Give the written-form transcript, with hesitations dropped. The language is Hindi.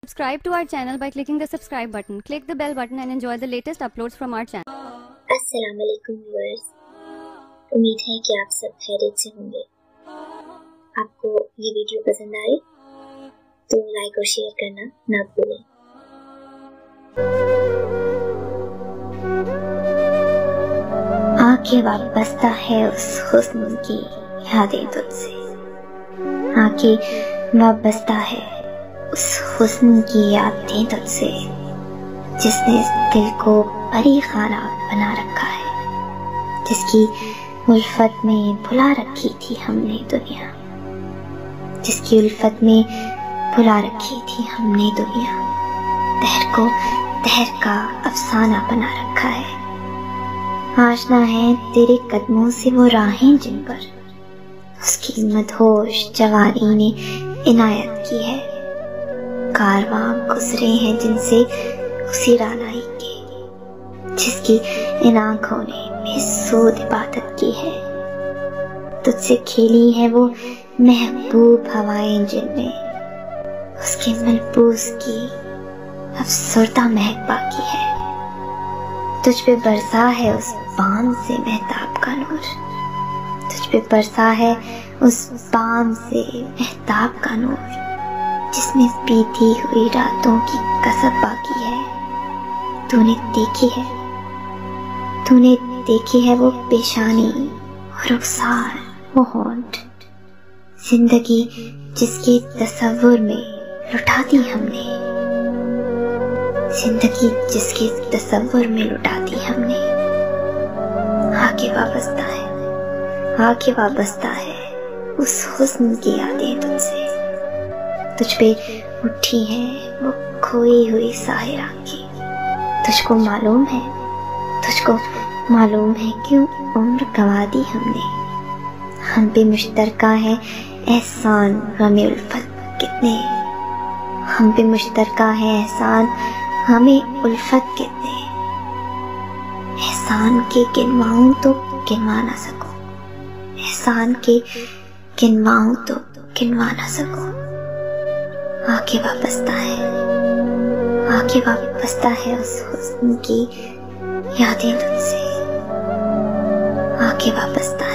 Subscribe to our channel by clicking the subscribe button. Click the bell button and enjoy the latest uploads from our channel. अस्सलाम वालेकुम व्यूअर्स, उम्मीद है कि आप सब खैरियत से होंगे। आपको ये वीडियो पसंद आए तो लाइक और शेयर करना ना भूलें। आंखें वाबस्ता है उस हुस्न की यादें तुझसे, आंखें वाबस्ता है उस हुस्न की यादें तुझसे, जिसने इस दिल को परी खाना बना रखा है, जिसकी उल्फत में भुला रखी थी हमने दुनिया, जिसकी उल्फत में भुला रखी थी हमने दुनिया। दहर को दहर का अफसाना बना रखा है। आशना है तेरे कदमों से वो राहें जिन पर उसकी मदहोश जवानी ने इनायत की है। कारवां गुजरे हैं जिनसे उसी रानाई के, जिसकी इन आंखों ने बेसूद इबादत की है। तुझसे खेली है वो महबूब हवाएं जिनमें उसके मलबूस की अफसरदा महक बाकी है। तुझ पे बरसा है उस बाम से महताब का नूर, तुझ पे बरसा है उस बाम से महताब का नूर, जिसमें बीती हुई रातों की कसब बाकी है। तूने देखी है वो पेशानी, वो रुखसार, वो होंठ, जिंदगी जिसके तसव्वुर में लुटा दी हमने, जिंदगी जिसके तसव्वुर में लुटा दी हमने। आके वाबस्ता है उस हुस्न की यादें तुझसे, तुझ पे उठी है वो खोई हुई साहिर आंखें। तुझको मालूम है क्यों उम्र गंवा दी हमने। हम पे मुश्तरका है एहसान गमे उल्फत कितने, हम पे मुश्तरका है एहसान हमें उल्फत कितने। एहसान के गिनवाऊं तो गिनवा ना सकूं, एहसान के गिनवाऊं तो गिनवा ना सकूं। आके वाबस्ता है उस हुस्न की यादें तुझसे, आके वाबस्ता है।